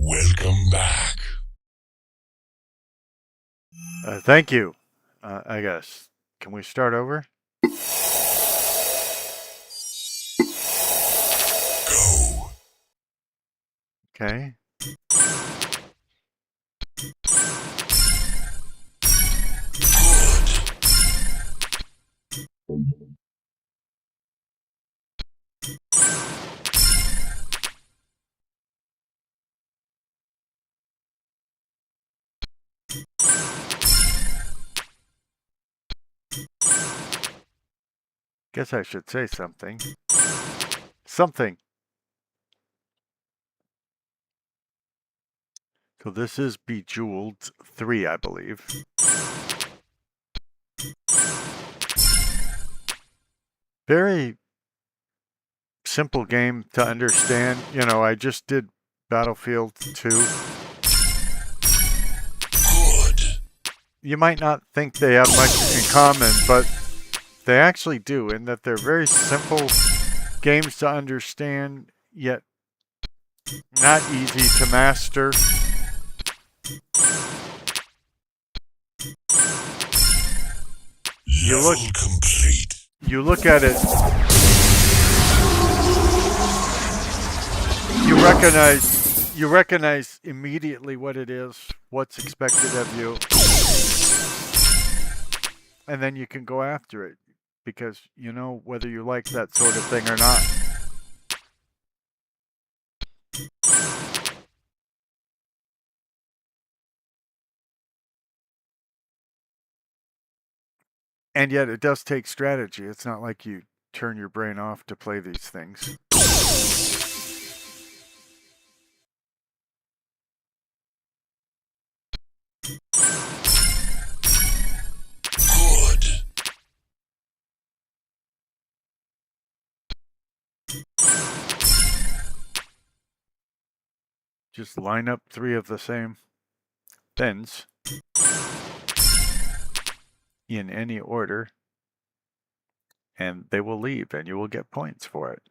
Welcome back. Thank you. I guess. Can we start over? Go. Okay. Guess I should say something. Something. So this is Bejeweled 3, I believe. Very simple game to understand. You know, I just did Battlefield 2. Good. You might not think they have much in common, but they actually do, in that they're very simple games to understand, yet not easy to master. Level complete. You look at it, you recognize immediately what it is, what's expected of you, and then you can go after it because you know whether you like that sort of thing or not. And yet it does take strategy. It's not like you turn your brain off to play these things. Good. Just line up 3 of the same things in any order, and they will leave, and you will get points for it.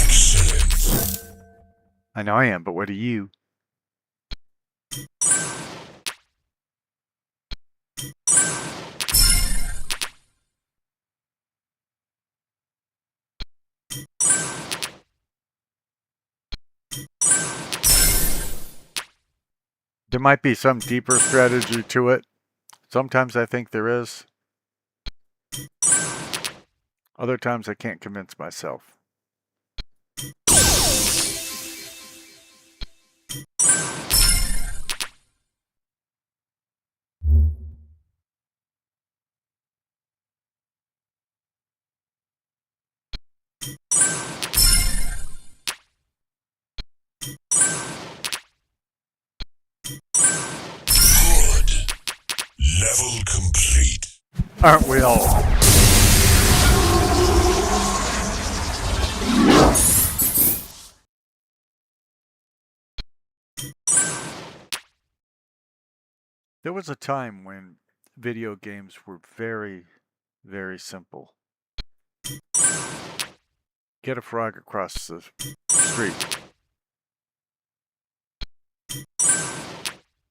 Excellent. I know I am, but what are you? There might be some deeper strategy to it. Sometimes I think there is. Other times I can't convince myself. Good. Level complete. Aren't we all? There was a time when video games were very, very simple. Get a frog across the street.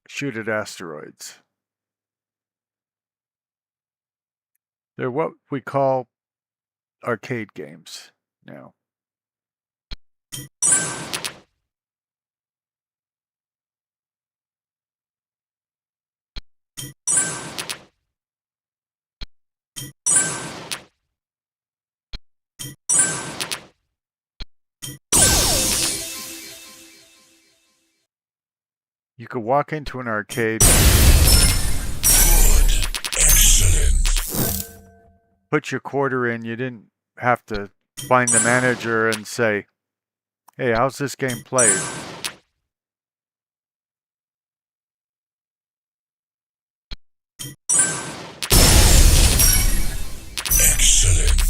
Shoot at asteroids. They're what we call arcade games now. You could walk into an arcade, Good. Excellent. put your quarter in. You didn't have to find the manager and say, hey, how's this game played? Excellent.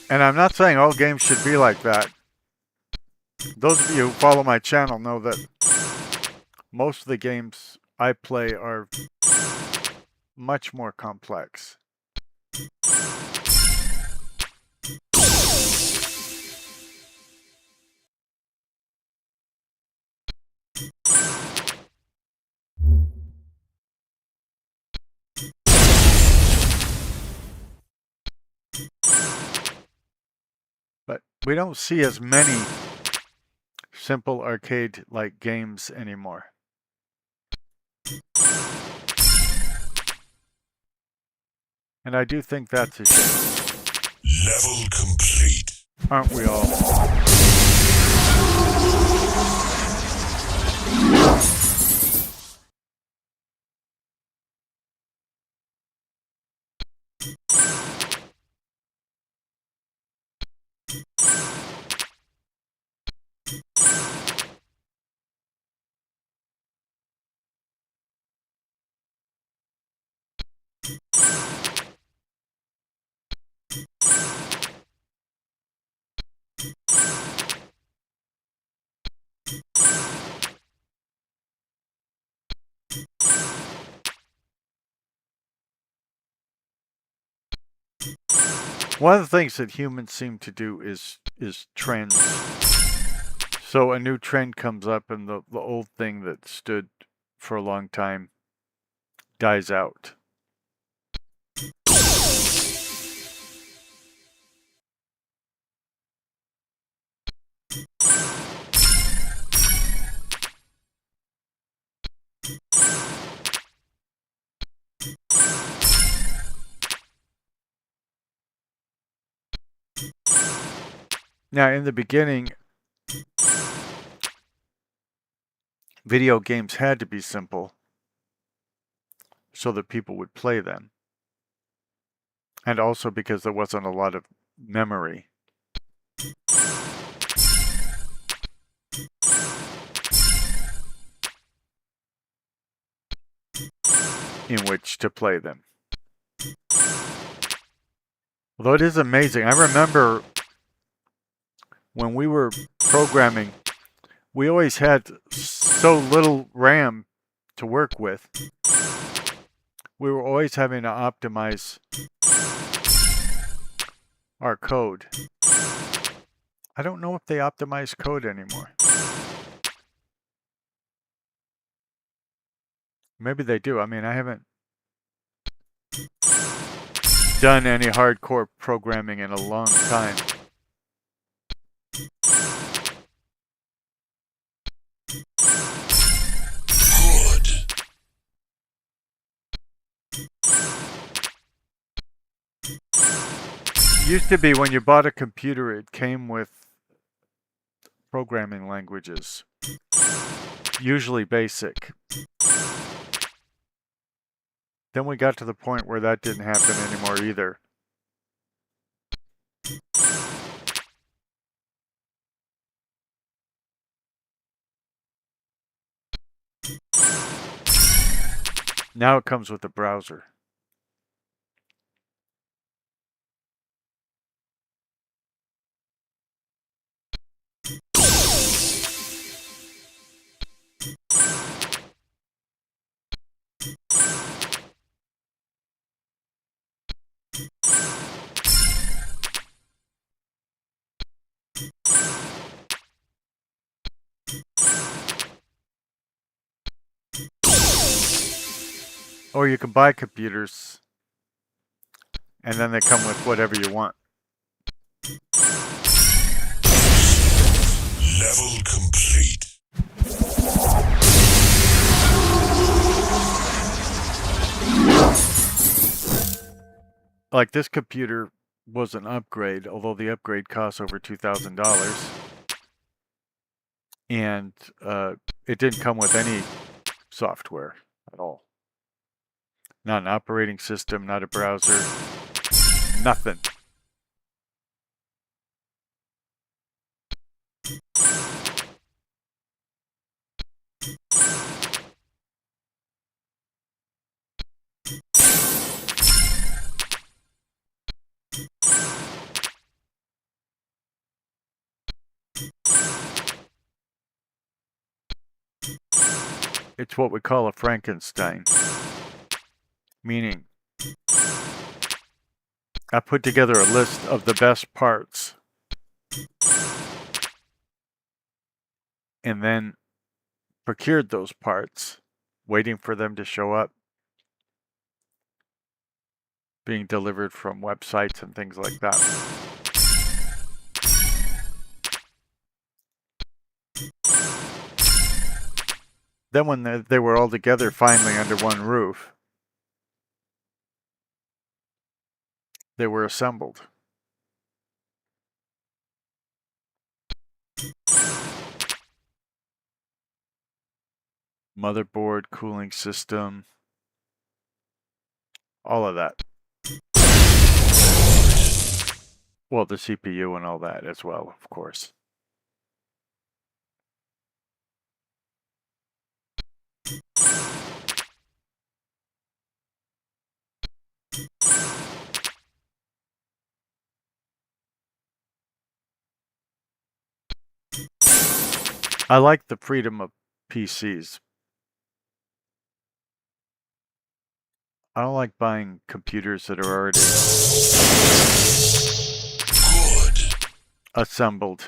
And I'm not saying all games should be like that. Those of you who follow my channel know that most of the games I play are much more complex. But we don't see as many simple arcade-like games anymore. And I do think that's a shame. Level complete. Aren't we all? One of the things that humans seem to do is trends. So a new trend comes up and the old thing that stood for a long time dies out. Now, in the beginning, video games had to be simple so that people would play them. And also because there wasn't a lot of memory. In which to play them. Although it is amazing. I remember when we were programming, we always had so little RAM to work with. We were always having to optimize our code. I don't know if they optimize code anymore. Maybe they do. I mean, I haven't done any hardcore programming in a long time. Good. Used to be when you bought a computer, it came with programming languages, usually basic. Then we got to the point where that didn't happen anymore either. Now it comes with a browser. Or you can buy computers, and then they come with whatever you want. Level complete. Like this computer was an upgrade, although the upgrade costs over $2,000. And it didn't come with any software at all. Not an operating system, not a browser, nothing. It's what we call a Frankenstein. Meaning, I put together a list of the best parts and then procured those parts, waiting for them to show up, being delivered from websites and things like that. Then when they were all together finally under one roof, they were assembled. Motherboard, cooling system, all of that. Well, the CPU and all that as well, of course. I like the freedom of PCs. I don't like buying computers that are already Good. assembled.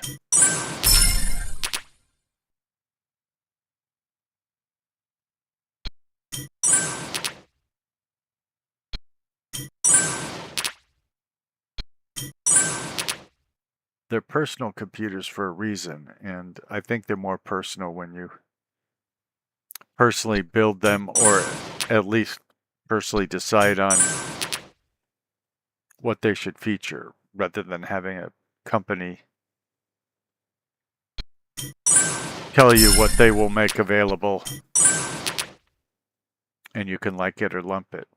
They're personal computers for a reason, and I think they're more personal when you personally build them or at least personally decide on what they should feature rather than having a company tell you what they will make available and you can like it or lump it.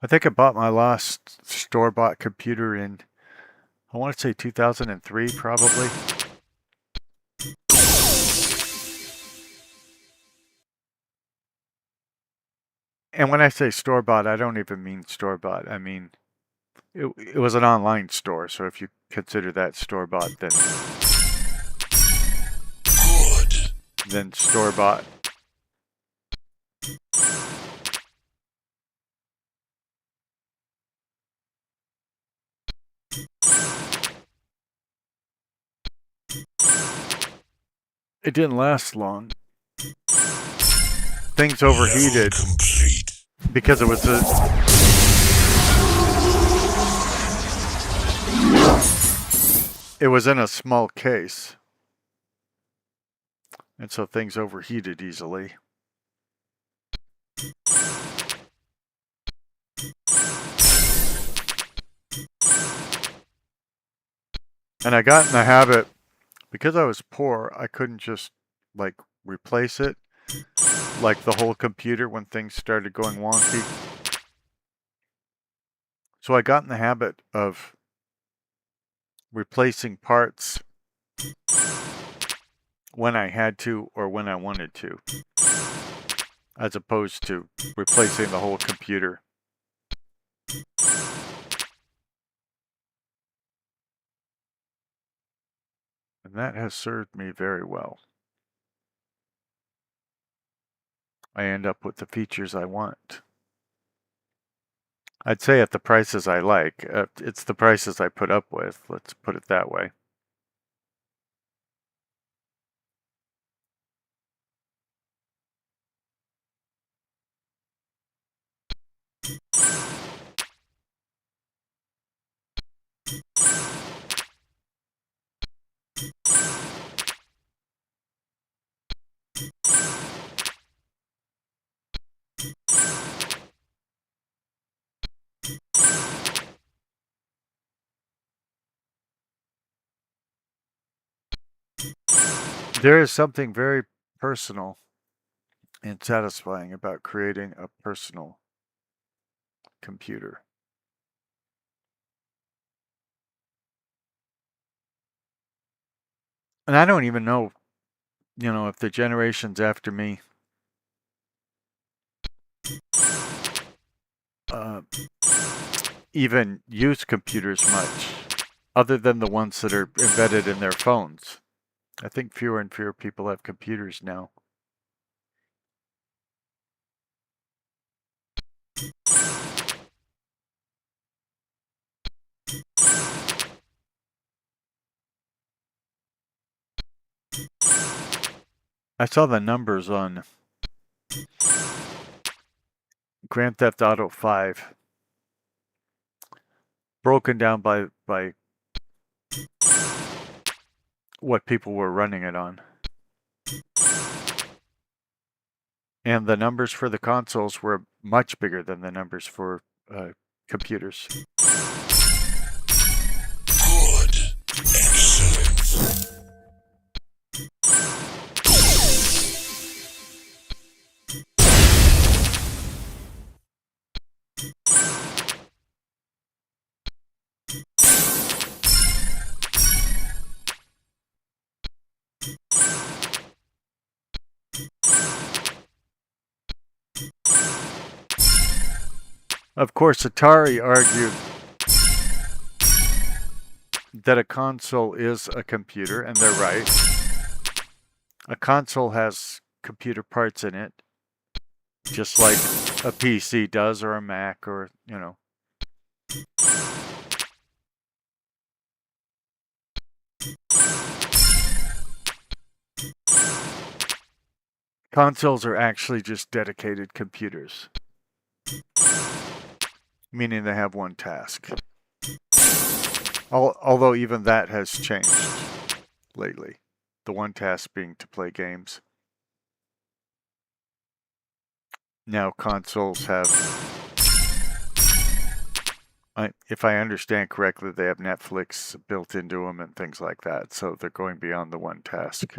I think I bought my last store-bought computer in, I want to say 2003 probably. And when I say store-bought, I don't even mean store-bought. I mean, it was an online store, so if you consider that store-bought, Good. then store-bought. It didn't last long. Things overheated Level complete. because it was in a small case. And so things overheated easily. And I got in the habit, because I was poor, I couldn't just like replace it, like the whole computer when things started going wonky. So I got in the habit of replacing parts when I had to or when I wanted to, as opposed to replacing the whole computer. And that has served me very well. I end up with the features I want. I'd say at the prices I like. It's the prices I put up with, let's put it that way. There is something very personal and satisfying about creating a personal computer. And I don't even know, if the generations after me even use computers much, other than the ones that are embedded in their phones. I think fewer and fewer people have computers now. I saw the numbers on Grand Theft Auto 5 broken down by what people were running it on. And the numbers for the consoles were much bigger than the numbers for computers. Good. Excellent. Of course, Atari argued that a console is a computer, and they're right. A console has computer parts in it, just like a PC does, or a Mac, or, Consoles are actually just dedicated computers, meaning they have one task. Although even that has changed lately. The one task being to play games. Now consoles have, if I understand correctly, they have Netflix built into them and things like that. So they're going beyond the one task.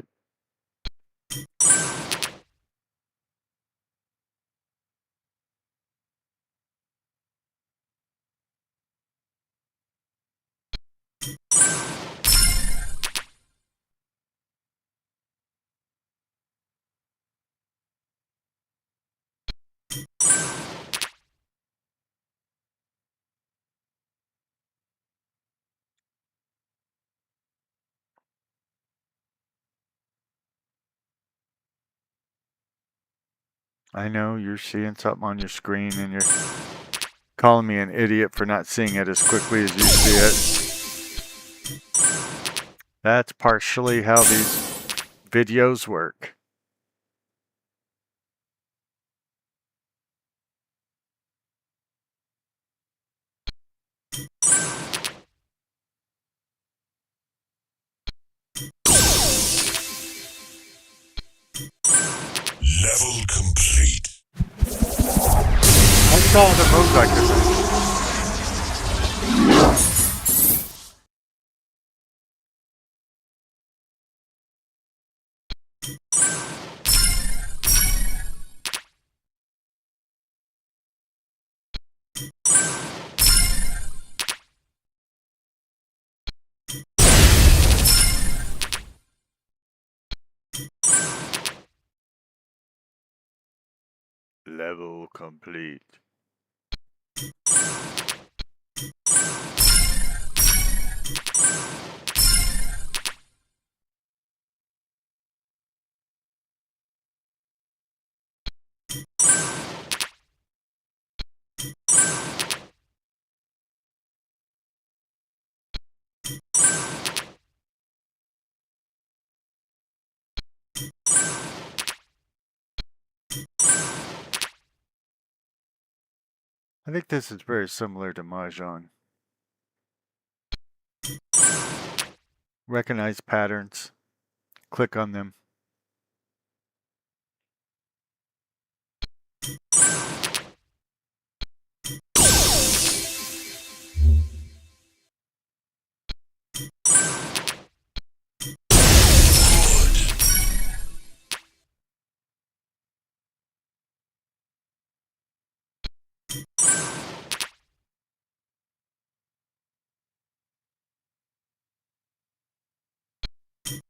I know you're seeing something on your screen and you're calling me an idiot for not seeing it as quickly as you see it. That's partially how these videos work. Level complete. I saw the moves I could make. Level complete. I think this is very similar to Mahjong. Recognize patterns, click on them. Good.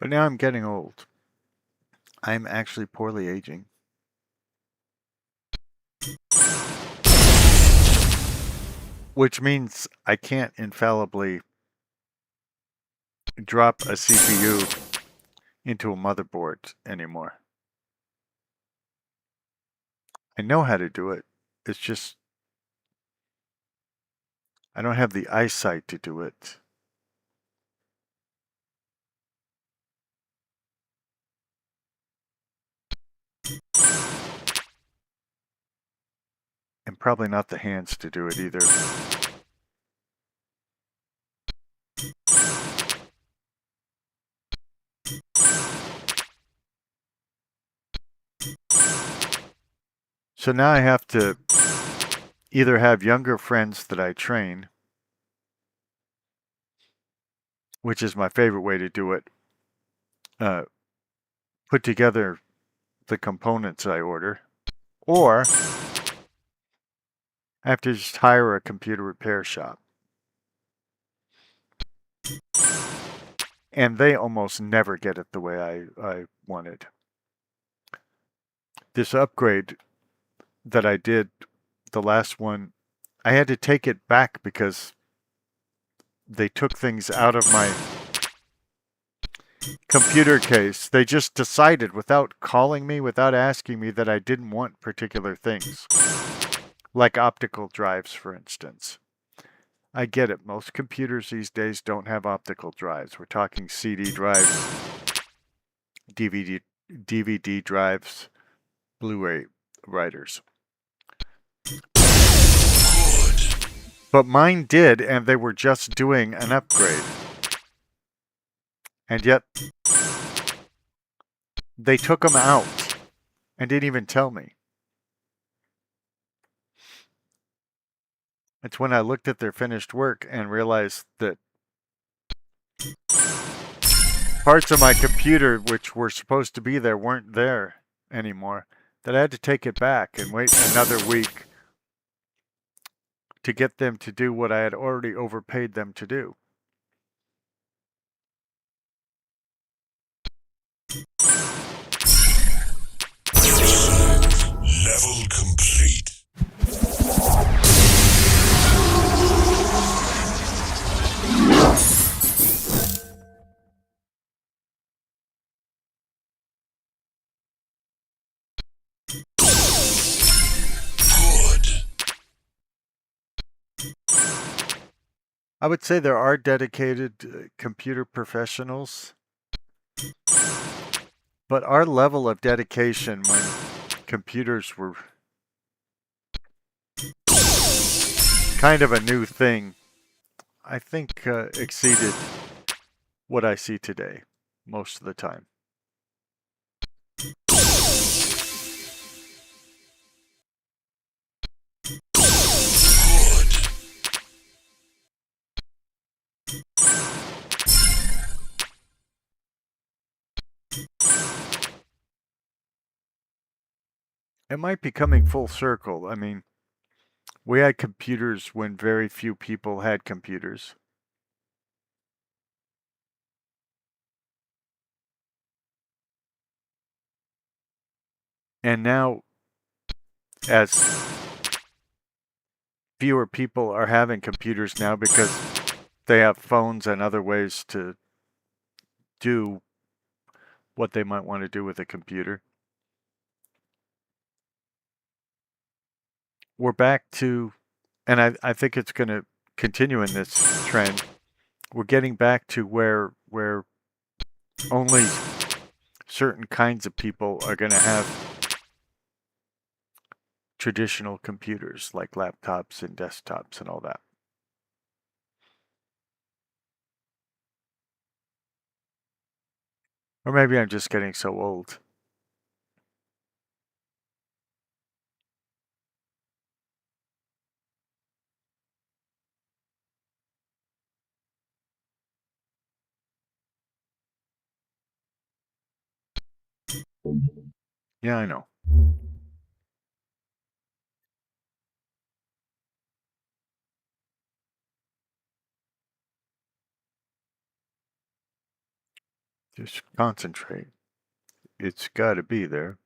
But now I'm getting old. I'm actually poorly aging. Which means I can't infallibly drop a CPU into a motherboard anymore. I know how to do it. It's just I don't have the eyesight to do it. And probably not the hands to do it either. So now I have to either have younger friends that I train, which is my favorite way to do it, put together the components I order, or I have to just hire a computer repair shop. And they almost never get it the way I wanted. This upgrade that I did, the last one, I had to take it back because they took things out of my computer case. They just decided without calling me, without asking me, that I didn't want particular things. Like optical drives, for instance. I get it. Most computers these days don't have optical drives. We're talking CD drives, DVD drives, Blu-ray writers. But mine did, and they were just doing an upgrade. And yet, they took them out and didn't even tell me. It's when I looked at their finished work and realized that parts of my computer which were supposed to be there weren't there anymore, that I had to take it back and wait another week to get them to do what I had already overpaid them to do. Level complete. Good. I would say there are dedicated computer professionals, but our level of dedication when computers were kind of a new thing, I think, exceeded what I see today most of the time. It might be coming full circle. I mean, we had computers when very few people had computers. And now, as fewer people are having computers now because they have phones and other ways to do what they might want to do with a computer. We're back to, and I think it's going to continue in this trend. We're getting back to where only certain kinds of people are going to have traditional computers like laptops and desktops and all that. Or maybe I'm just getting so old. Yeah, I know. Just concentrate. It's got to be there.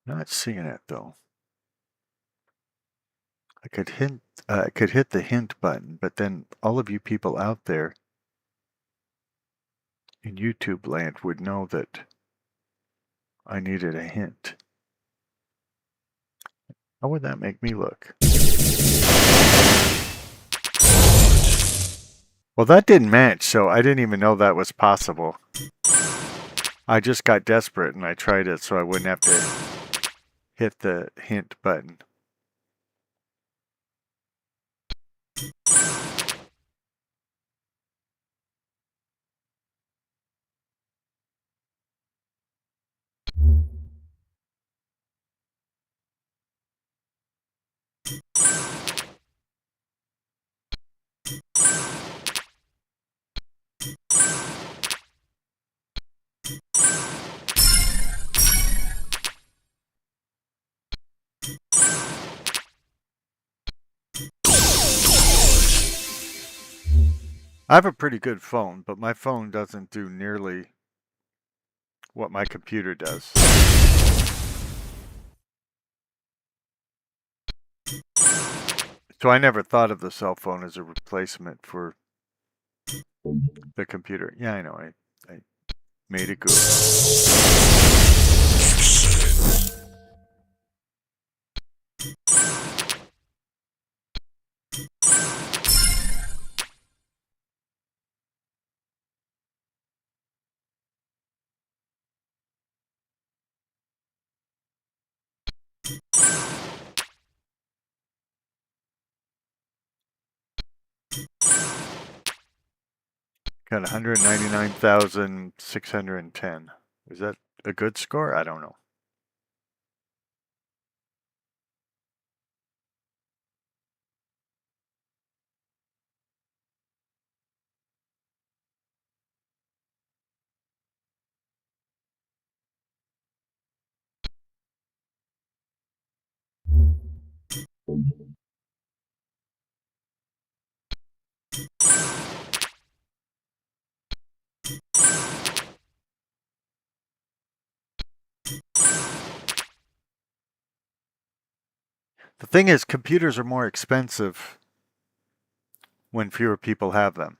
Not seeing it though. I could hit the hint button, but then all of you people out there in YouTube land would know that I needed a hint. How would that make me look? Well, that didn't match, so I didn't even know that was possible. I just got desperate and I tried it so I wouldn't have to hit the hint button. I have a pretty good phone, but my phone doesn't do nearly what my computer does. So I never thought of the cell phone as a replacement for the computer. Yeah, I know. I made it good. Got 199,610. Is that a good score? I don't know. The thing is, computers are more expensive when fewer people have them.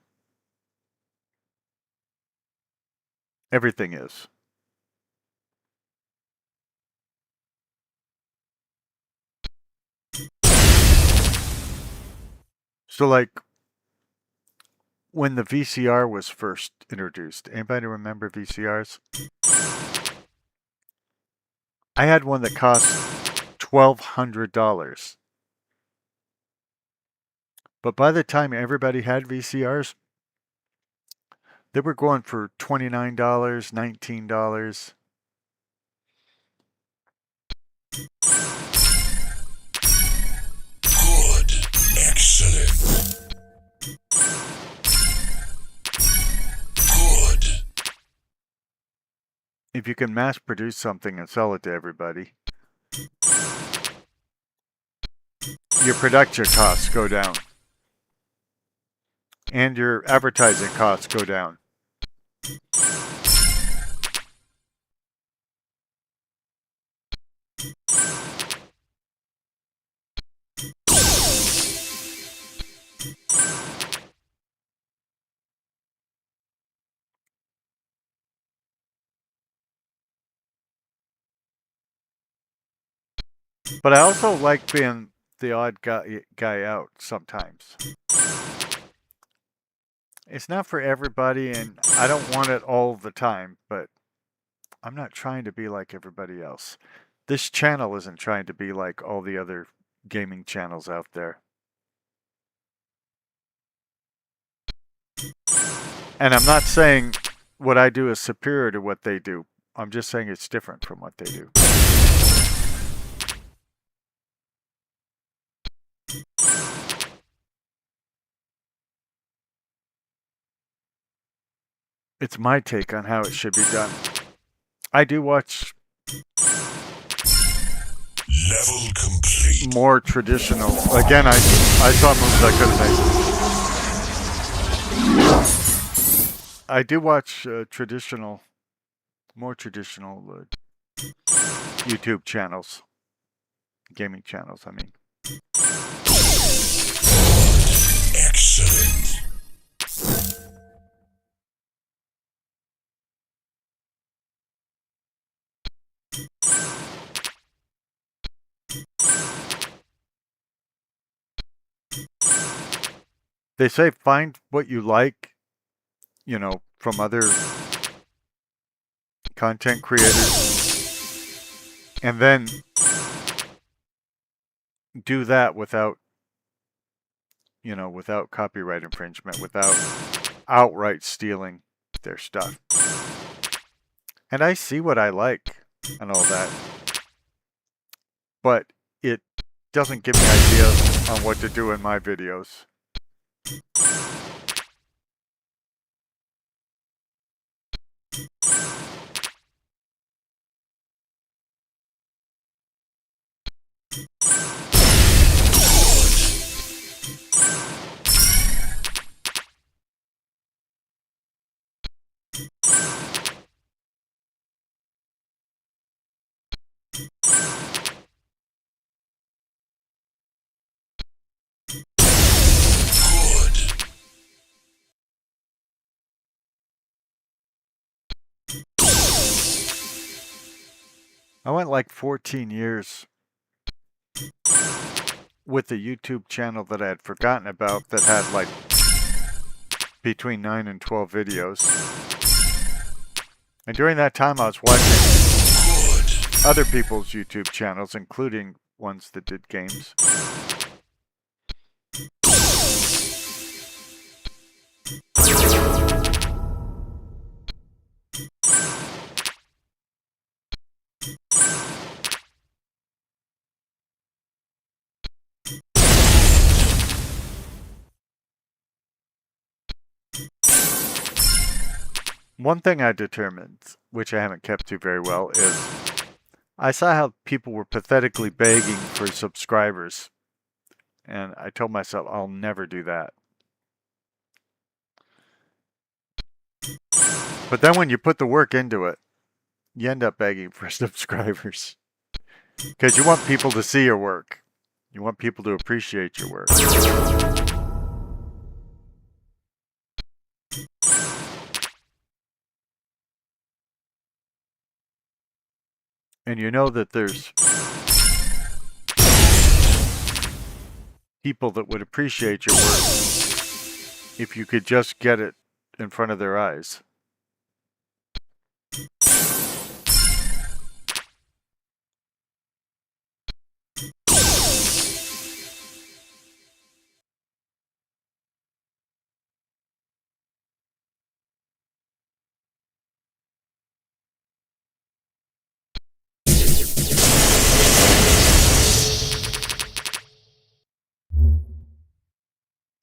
Everything is. So, like, when the VCR was first introduced. Anybody remember VCRs? I had one that cost $1,200. But by the time everybody had VCRs, they were going for $29, $19. Good. Excellent. Good. If you can mass produce something and sell it to everybody, your production costs go down. And your advertising costs go down. But I also like being the odd guy out sometimes. It's not for everybody, and I don't want it all the time, but I'm not trying to be like everybody else. This channel isn't trying to be like all the other gaming channels out there. And I'm not saying what I do is superior to what they do. I'm just saying it's different from what they do. It's my take on how it should be done. I do watch Level complete. more traditional. Again, I saw moves I couldn't make. I do watch more traditional YouTube channels, gaming channels. I mean. Excellent. They say find what you like, you know, from other content creators, and then do that without, you know, without copyright infringement, without outright stealing their stuff. And I see what I like and all that, but it doesn't give me ideas on what to do in my videos. I went like 14 years with a YouTube channel that I had forgotten about that had like between 9 and 12 videos. And during that time I was watching other people's YouTube channels, including ones that did games. One thing I determined, which I haven't kept to very well, is I saw how people were pathetically begging for subscribers. And I told myself, I'll never do that. But then when you put the work into it, you end up begging for subscribers. Because you want people to see your work. You want people to appreciate your work. And you know that there's people that would appreciate your work if you could just get it in front of their eyes.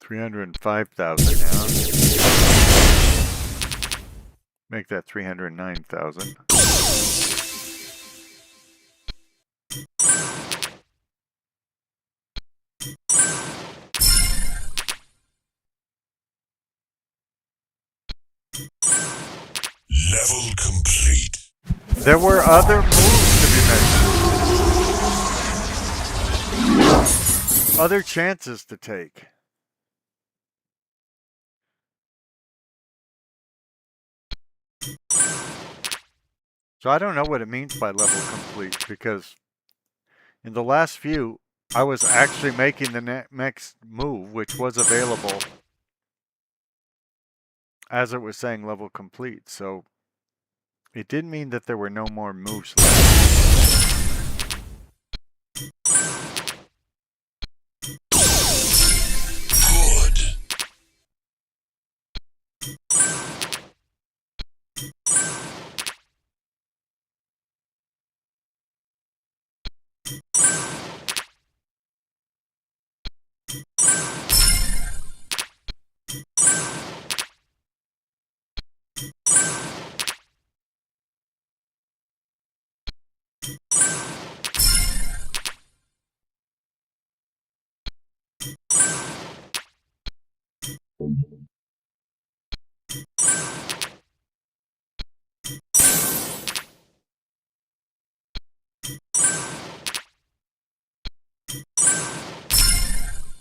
$305,000 now. Make that 309,000. Level complete. There were other moves to be mentioned. Other chances to take. So I don't know what it means by level complete, because in the last few, I was actually making the next move, which was available as it was saying level complete. So it didn't mean that there were no more moves left. Good.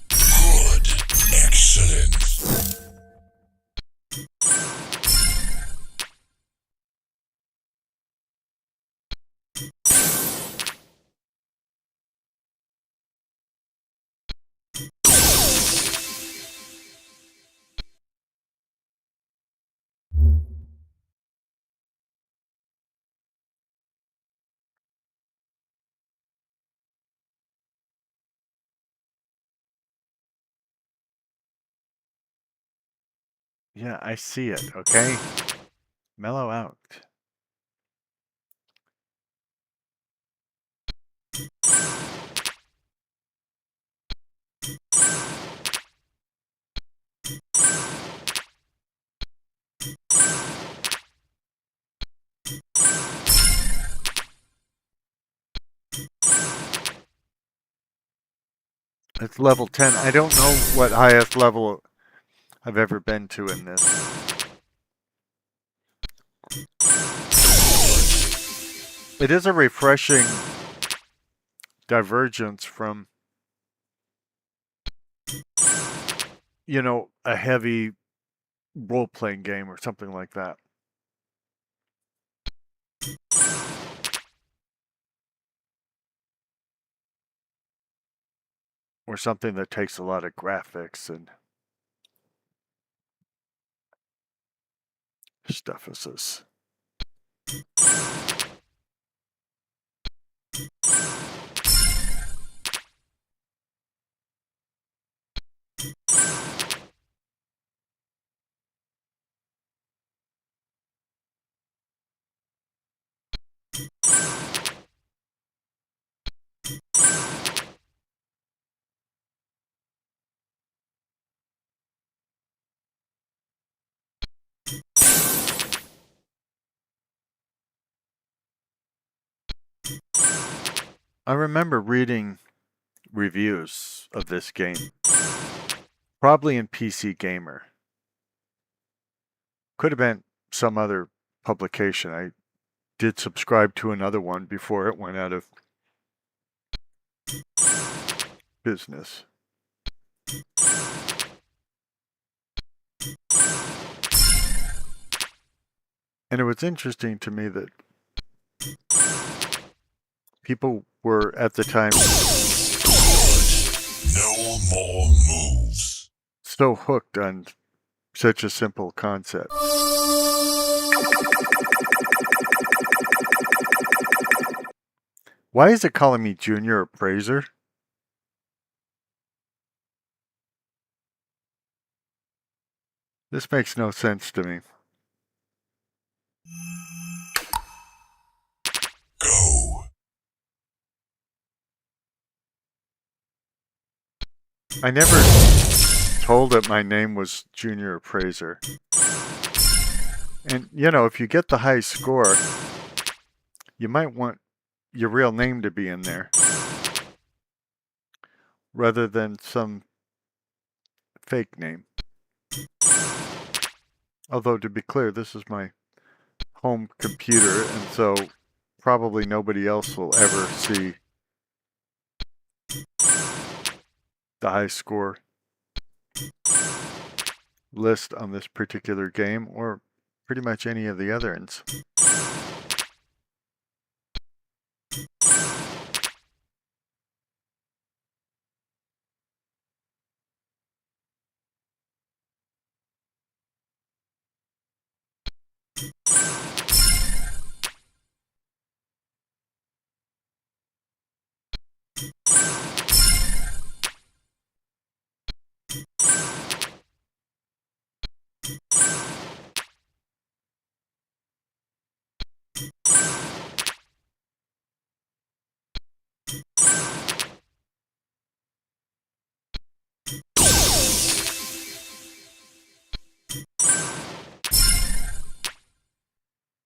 Good. Excellent. Yeah, I see it, okay? Mellow out. It's level 10. I don't know what highest level I've ever been to in this. It is a refreshing divergence from, you know, a heavy role-playing game or something like that. Or something that takes a lot of graphics and stuff as this. I remember reading reviews of this game, probably in PC Gamer. Could have been some other publication. I did subscribe to another one before it went out of business. And it was interesting to me that people were at the time No more moves. so hooked on such a simple concept. Why is it calling me Junior Appraiser? This makes no sense to me. Go. I never told it my name was Junior Appraiser. And, you know, if you get the high score, you might want your real name to be in there rather than some fake name. Although, to be clear, this is my home computer, and so probably nobody else will ever see the high score list on this particular game, or pretty much any of the other ones.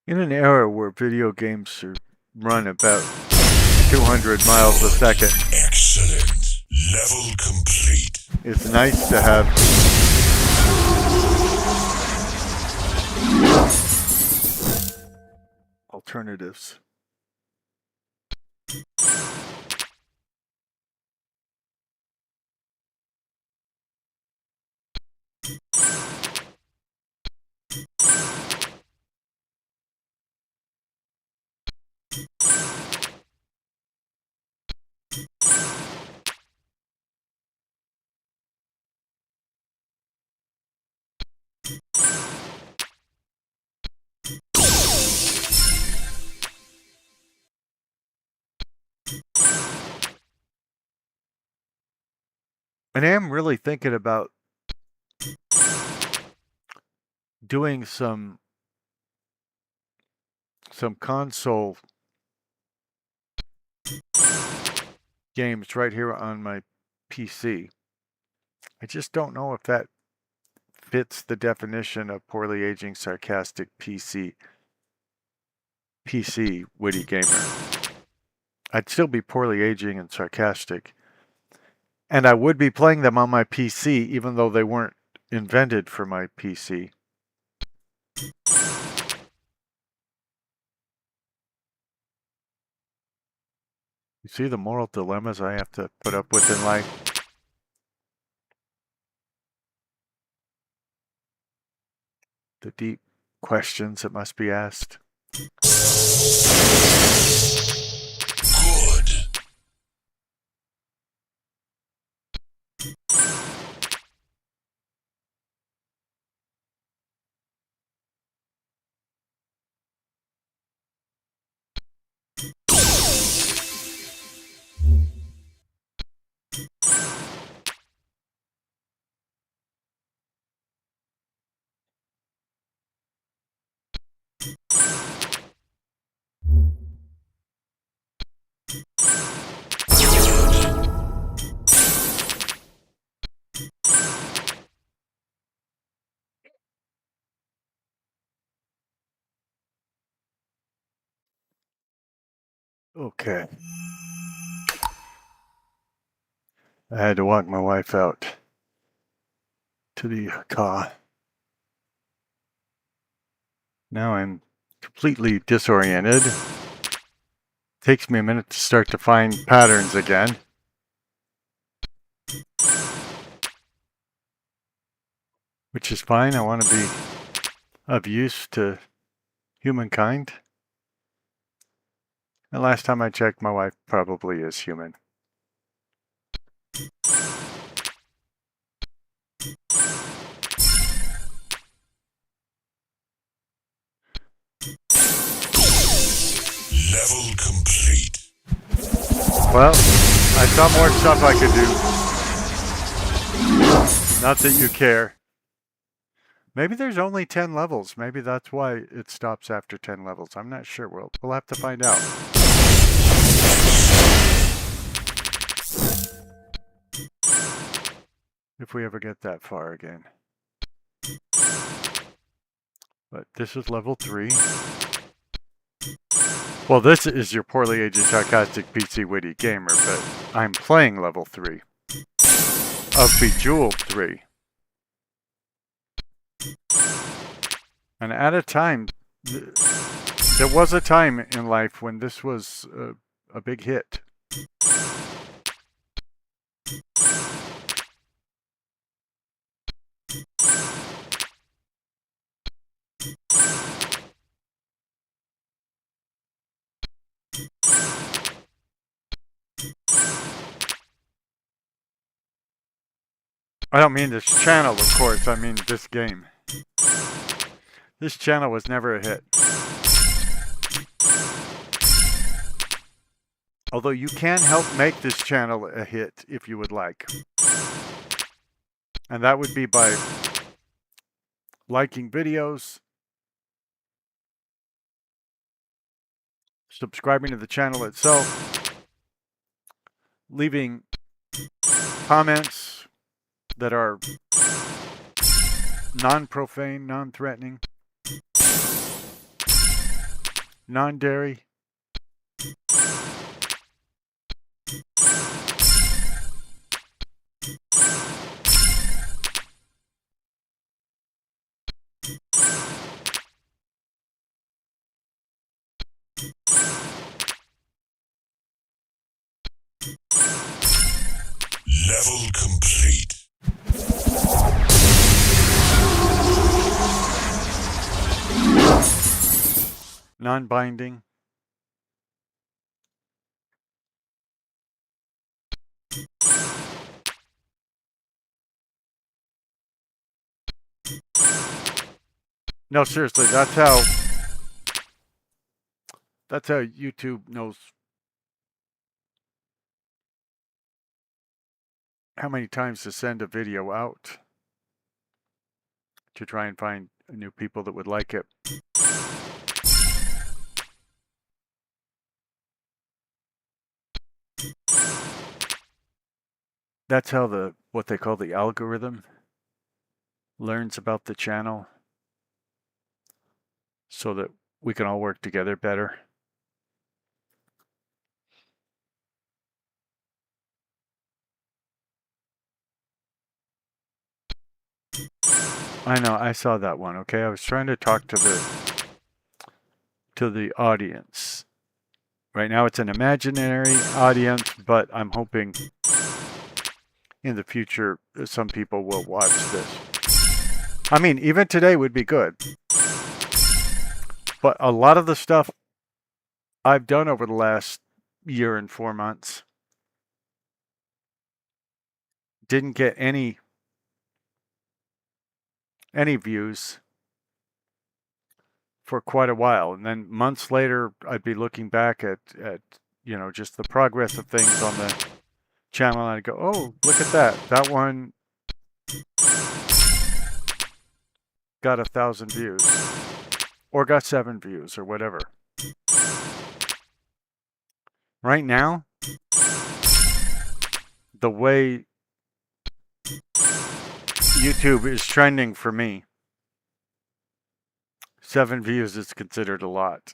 In an era where video games are run about 200 miles a second, Excellent. Level complete. it's nice to have alternatives. And I am really thinking about doing some console games right here on my PC. I just don't know if that fits the definition of poorly aging, sarcastic PC witty gamer. I'd still be poorly aging and sarcastic, and I would be playing them on my PC even though they weren't invented for my PC. You see the moral dilemmas I have to put up with in life? The deep questions that must be asked. Good. Okay. I had to walk my wife out to the car. Now I'm completely disoriented. Takes me a minute to start to find patterns again. Which is fine. I want to be of use to humankind. And last time I checked, my wife probably is human. Level complete. Well, I saw more stuff I could do. Not that you care. Maybe there's only 10 levels. Maybe that's why it stops after 10 levels. I'm not sure. We'll have to find out. If we ever get that far again. But this is level 3. Well, this is your poorly aged sarcastic PC witty gamer, but I'm playing level 3 of Bejeweled 3. And at a time, there was a time in life when this was a big hit. I don't mean this channel, of course. I mean this game. This channel was never a hit. Although you can help make this channel a hit if you would like. And that would be by liking videos, subscribing to the channel itself, leaving comments that are non-profane, non-threatening, non-dairy. Level complete. Non-binding. No, seriously, that's how YouTube knows how many times to send a video out to try and find new people that would like it. That's how what they call the algorithm learns about the channel so that we can all work together better. I know, I saw that one, okay? I was trying to talk to the audience. Right now it's an imaginary audience, but I'm hoping in the future some people will watch this. I mean, even today would be good. But a lot of the stuff I've done over the last year and 4 months didn't get any views for quite a while. And then months later, I'd be looking back at you know, just the progress of things on the channel, and I'd go, oh, look at that. That one got 1,000 views or got 7 views or whatever. Right now, the way YouTube is trending for me, 7 views is considered a lot.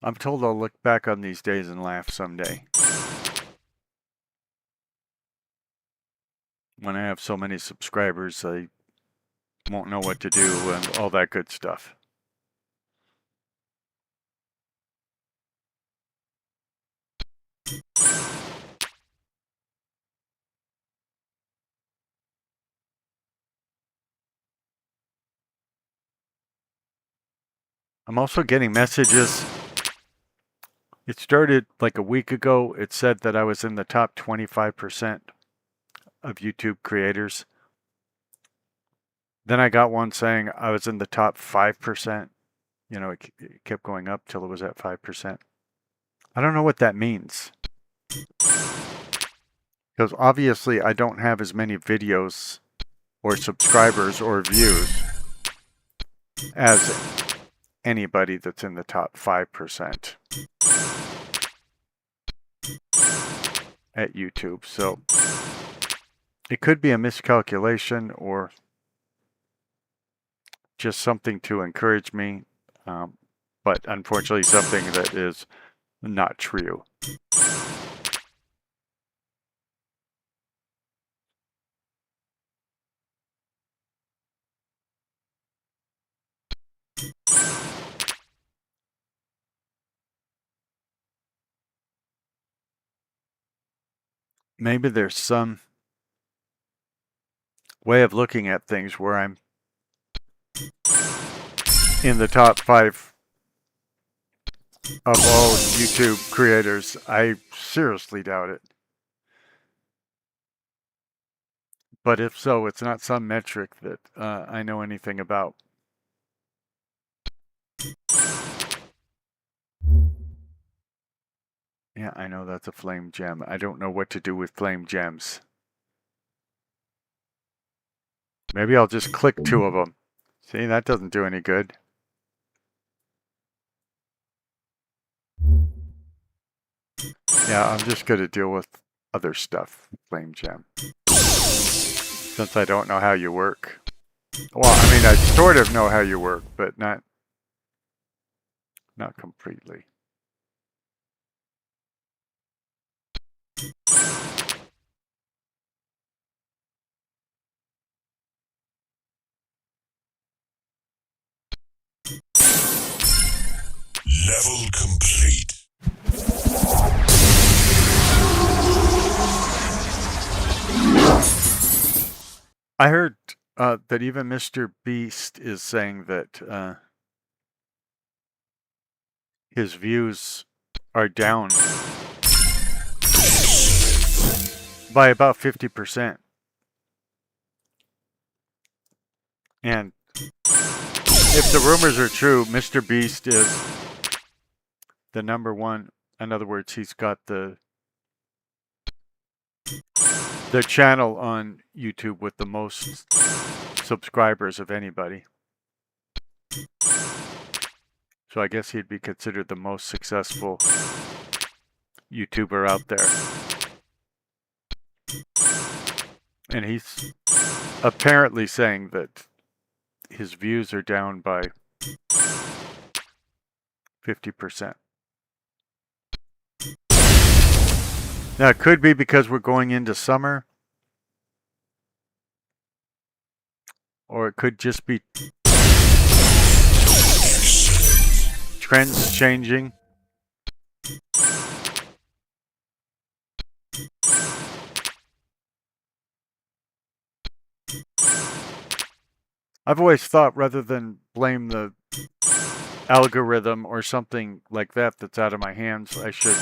I'm told I'll look back on these days and laugh someday. When I have so many subscribers, I won't know what to do and all that good stuff. I'm also getting messages. It started like a week ago. It said that I was in the top 25% of YouTube creators. Then I got one saying I was in the top 5%. You know, it kept going up till it was at 5%. I don't know what that means. Because obviously I don't have as many videos or subscribers or views as anybody that's in the top 5% at YouTube. So it could be a miscalculation or just something to encourage me, but unfortunately something that is not true. Maybe there's some way of looking at things where I'm in the top 5 of all YouTube creators. I seriously doubt it. But if so, it's not some metric that I know anything about. Yeah, I know that's a flame gem. I don't know what to do with flame gems. Maybe I'll just click 2 of them. See, that doesn't do any good. Yeah, I'm just going to deal with other stuff, flame gem. Since I don't know how you work. Well, I mean, I sort of know how you work, but not completely. Level complete. I heard that even Mr. Beast is saying that his views are down by about 50%. And if the rumors are true, Mr. Beast is the number one. In other words, he's got the channel on YouTube with the most subscribers of anybody. So I guess he'd be considered the most successful YouTuber out there. And he's apparently saying that his views are down by 50%. Now, it could be because we're going into summer, or it could just be trends changing. I've always thought rather than blame the algorithm or something like that that's out of my hands, I should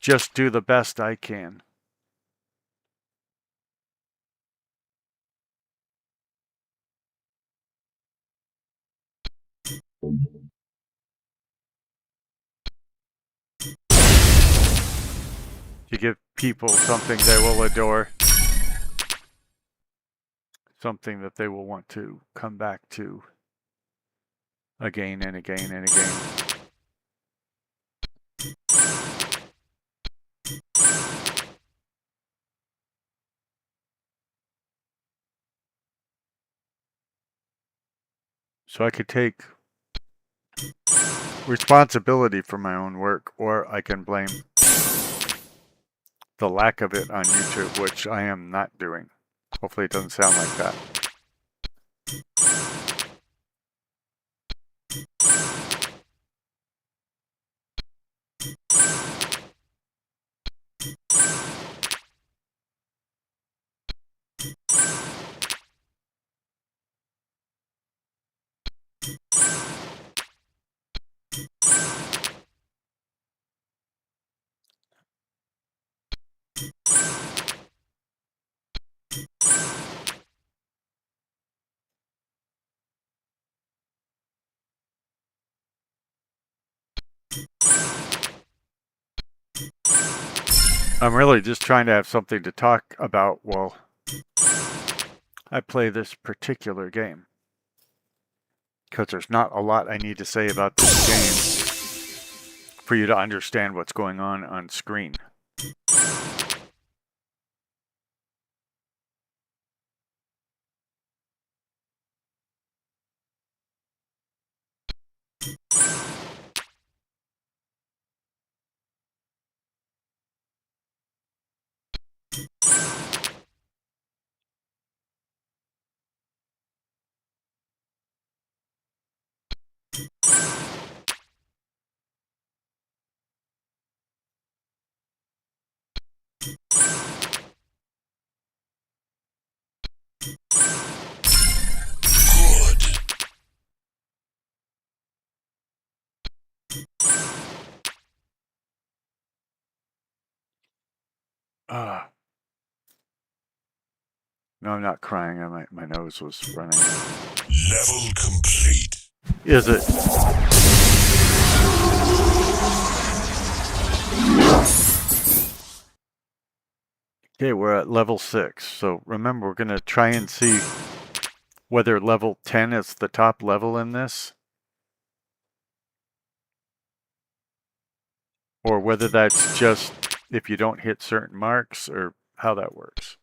just do the best I can. To give people something they will adore. Something that they will want to come back to again and again and again. So I could take responsibility for my own work, or I can blame the lack of it on YouTube, which I am not doing. Hopefully it doesn't sound like that. I'm really just trying to have something to talk about while I play this particular game. Because there's not a lot I need to say about this game for you to understand what's going on screen. No, I'm not crying. My nose was running. Level complete. Is it? Okay, we're at level 6. So remember, we're going to try and see whether level 10 is the top level in this, or whether that's just if you don't hit certain marks, or how that works.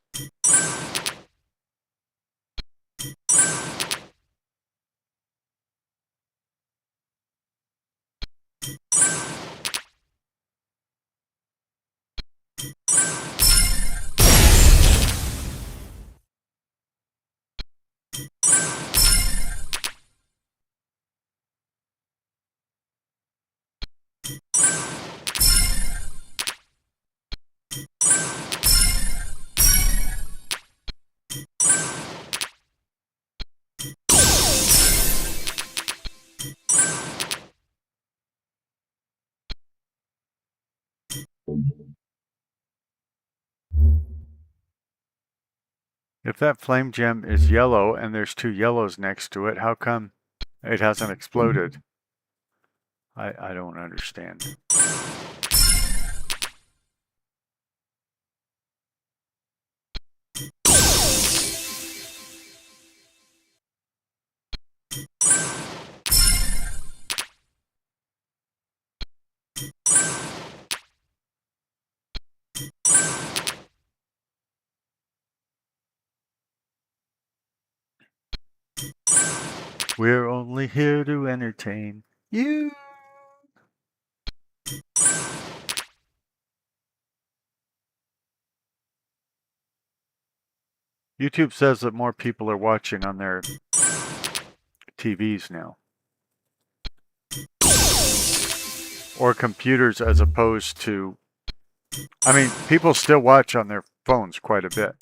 If that flame gem is yellow and there's 2 yellows next to it, how come it hasn't exploded? I don't understand. We're only here to entertain you. YouTube says that more people are watching on their TVs now. Or computers, as opposed to... I mean, people still watch on their phones quite a bit.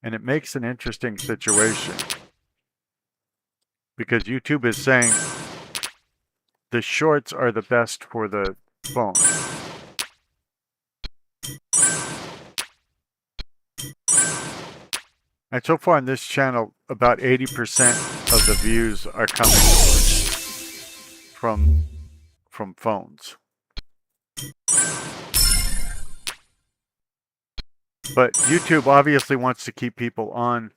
And it makes an interesting situation. Because YouTube is saying the shorts are the best for the phone. And so far on this channel, about 80% of the views are coming from phones. But YouTube obviously wants to keep people on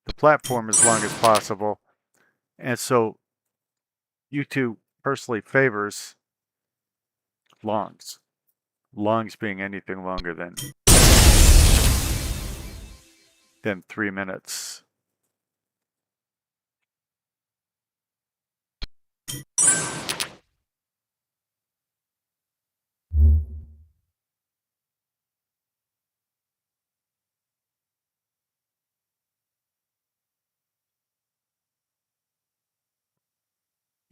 the platform as long as possible. And so YouTube personally favors longs. Longs being anything longer than 3 minutes.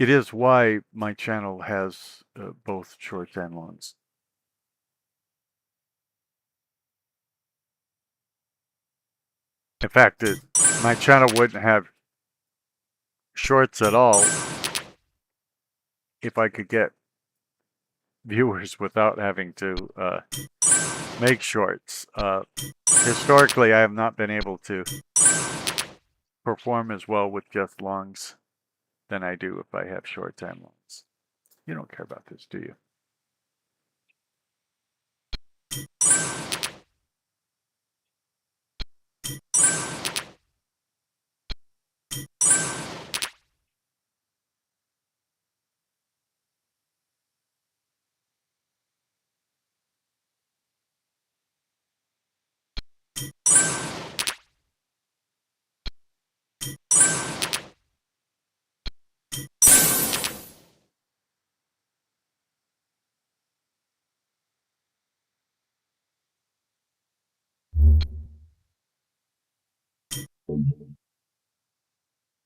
It is why my channel has both shorts and longs. In fact, my channel wouldn't have shorts at all if I could get viewers without having to make shorts. Historically, I have not been able to perform as well with just longs than I do if I have shorts and longs. You don't care about this, do you?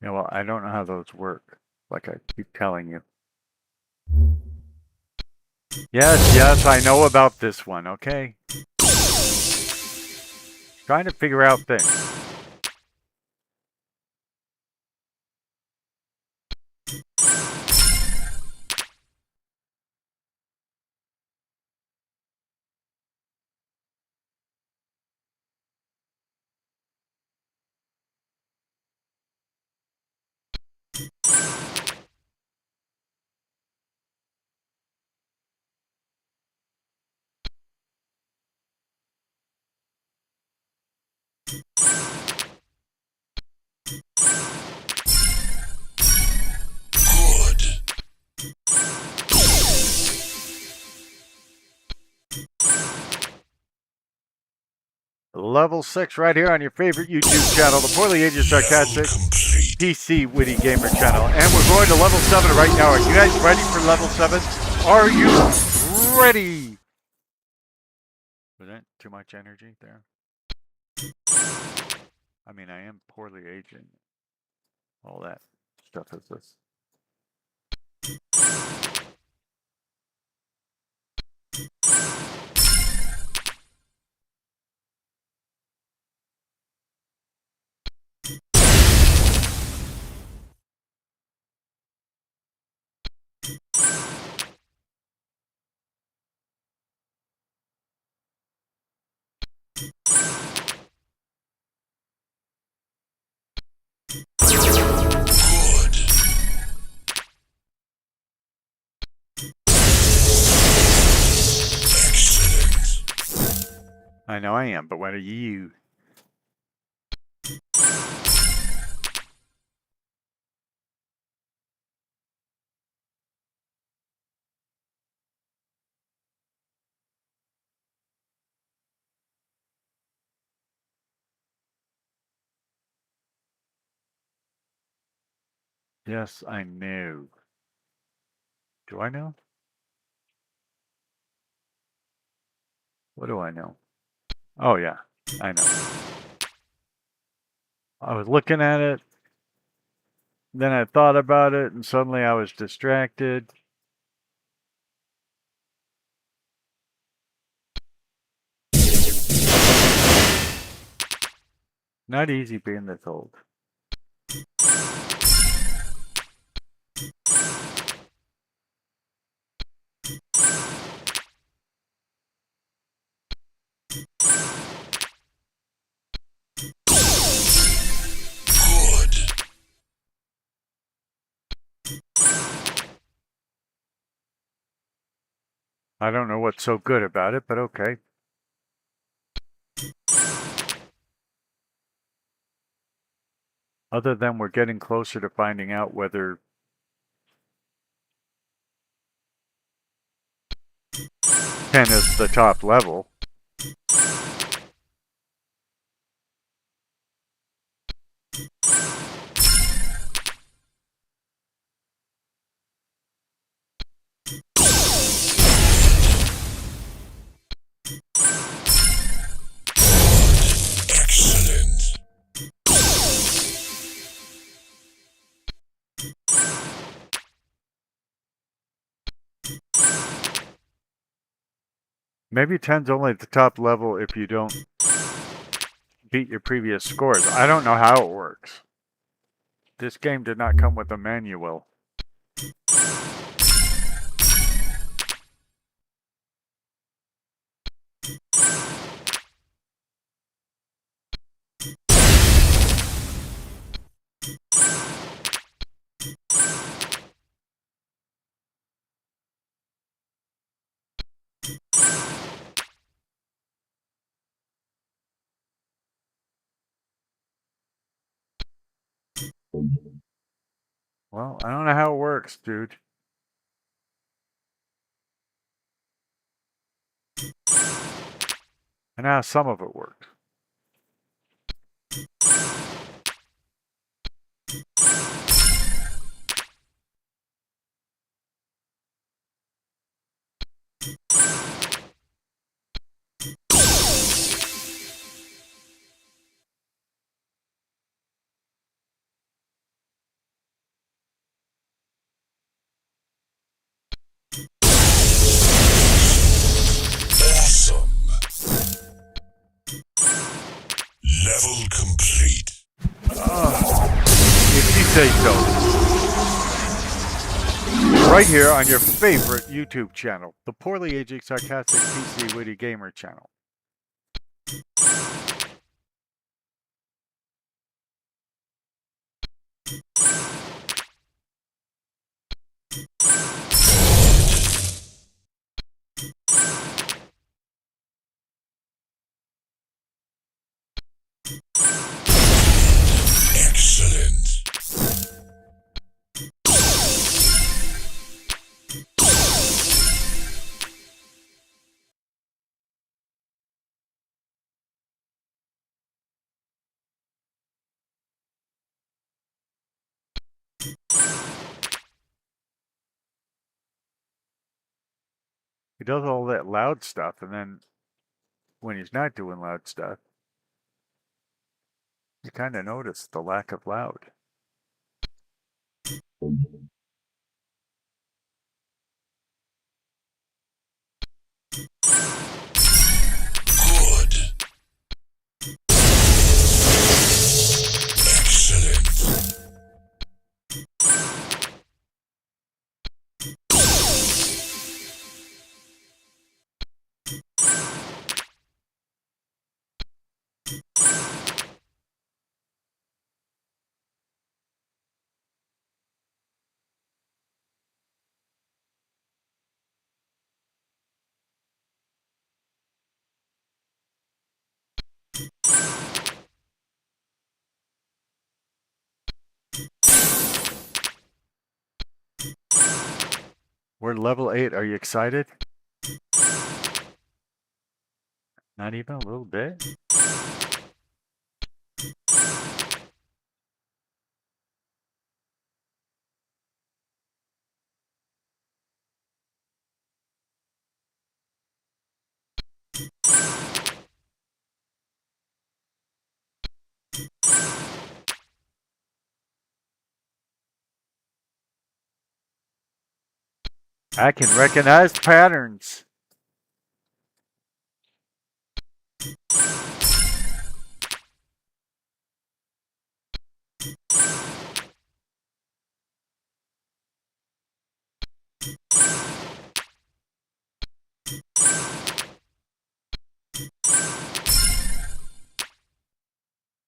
Yeah, well, I don't know how those work, like I keep telling you. Yes, I know about this one, okay? Trying to figure out things. Level 6 right here on your favorite YouTube channel, the Poorly Aged Sarcastic PC Witty Gamer channel. And we're going to level 7 right now. Are you guys ready for level 7? Are you ready? Was that too much energy there? I mean, I am poorly aging. All that stuff is this. I know I am, but what are you? Yes, I know. Do I know? What do I know? Oh, yeah, I know. I was looking at it, then I thought about it, and suddenly I was distracted. Not easy being this old. I don't know what's so good about it, but okay. Other than we're getting closer to finding out whether 10 is the top level. Excellent. Maybe 10's only the top level if you don't beat your previous scores. I don't know how it works. This game did not come with a manual. Well, I don't know how it works, dude. I know how some of it works. Awesome. Level complete. If you say so. Right here on your favorite YouTube channel, the Poorly Aging Sarcastic PC Witty Gamer channel. Excellent. He does all that loud stuff, and then when he's not doing loud stuff, you kind of notice the lack of loud. Good. Excellent. We're level 8. Are you excited? Not even a little bit? I can recognize patterns.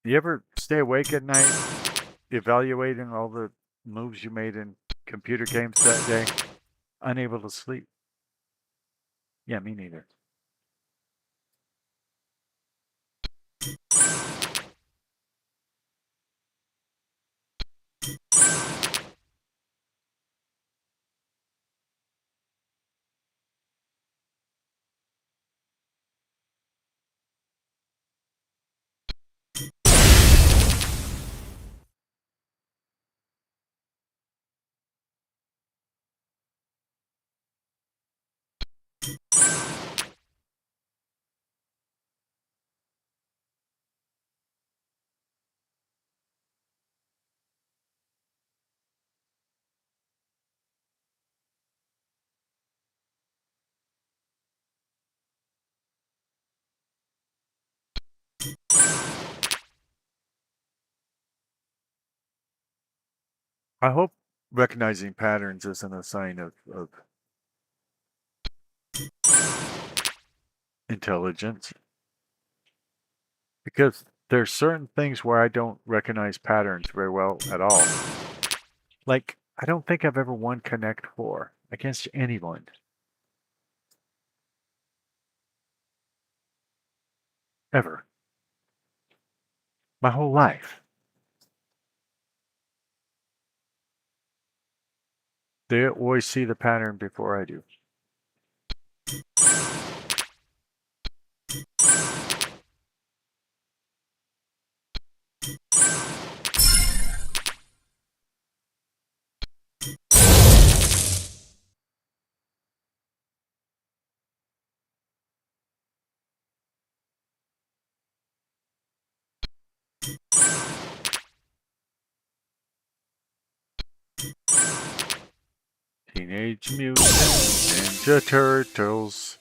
You ever stay awake at night evaluating all the moves you made in computer games that day? Unable to sleep? Yeah, me neither. I hope recognizing patterns isn't a sign of intelligence, because there's certain things where I don't recognize patterns very well at all. Like, I don't think I've ever won Connect 4 against anyone. Ever. My whole life. They always see the pattern before I do. Teenage Mutant Ninja Turtles.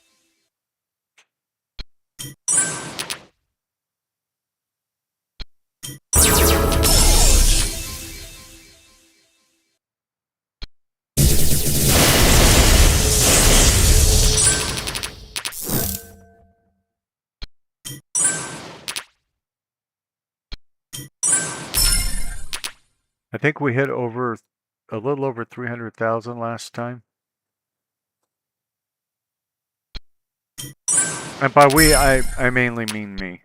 I think we hit over a little over 300,000 last time. And by we, I mainly mean me.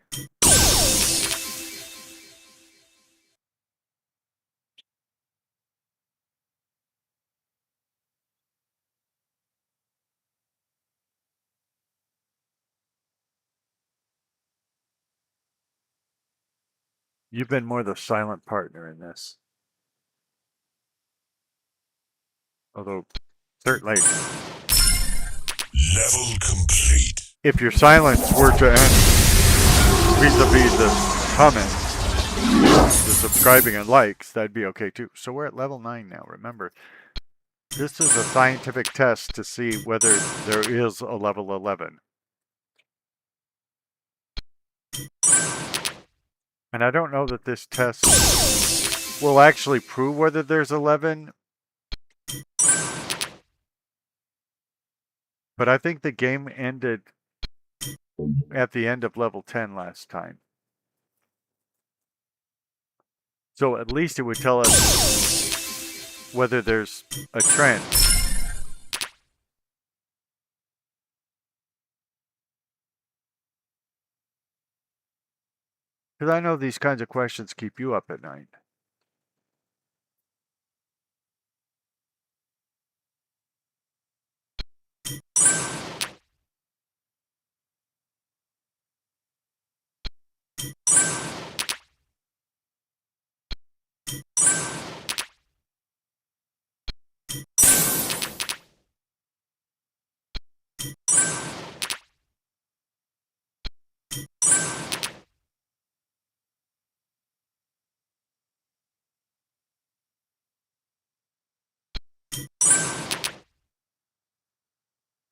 You've been more the silent partner in this. Although, certainly, Level complete. if your silence were to end vis-a-vis the comments, the subscribing and likes, that'd be okay too. So we're at level 9 now, remember. This is a scientific test to see whether there is a level 11. And I don't know that this test will actually prove whether there's 11. But I think the game ended at the end of level 10 last time. So at least it would tell us whether there's a trend. Because I know these kinds of questions keep you up at night.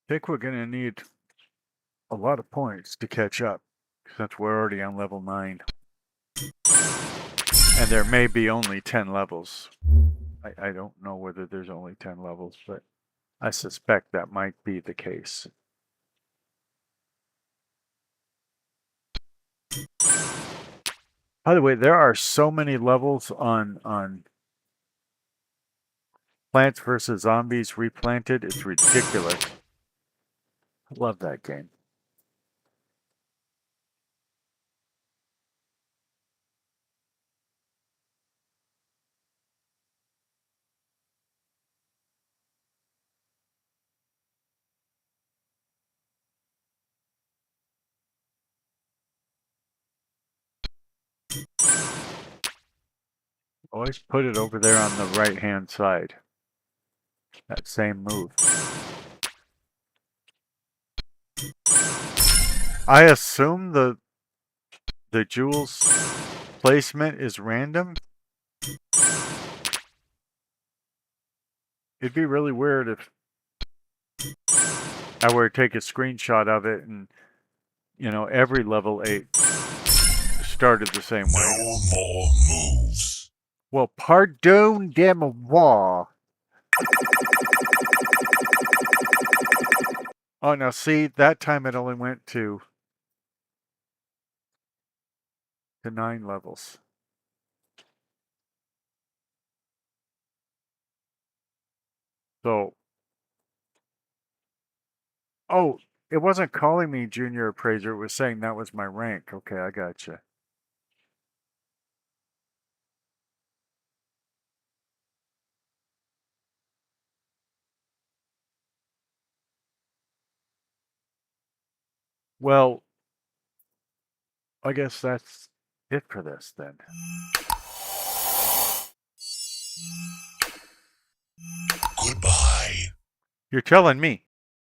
I think we're going to need a lot of points to catch up, since we're already on level 9. And there may be only 10 levels. I don't know whether there's only 10 levels, but I suspect that might be the case. By the way, there are so many levels on Plants vs. Zombies Replanted. It's ridiculous. I love that game. Always put it over there on the right-hand side. That same move. I assume the jewels placement is random. It'd be really weird if I were to take a screenshot of it and, you know, every level 8 started the same way. No more moves. Well, pardon-moi. Oh, now see, that time it only went to 9 levels. So, oh, it wasn't calling me junior appraiser. It was saying that was my rank. Okay, I gotcha. Well, I guess that's it for this then. Goodbye. You're telling me.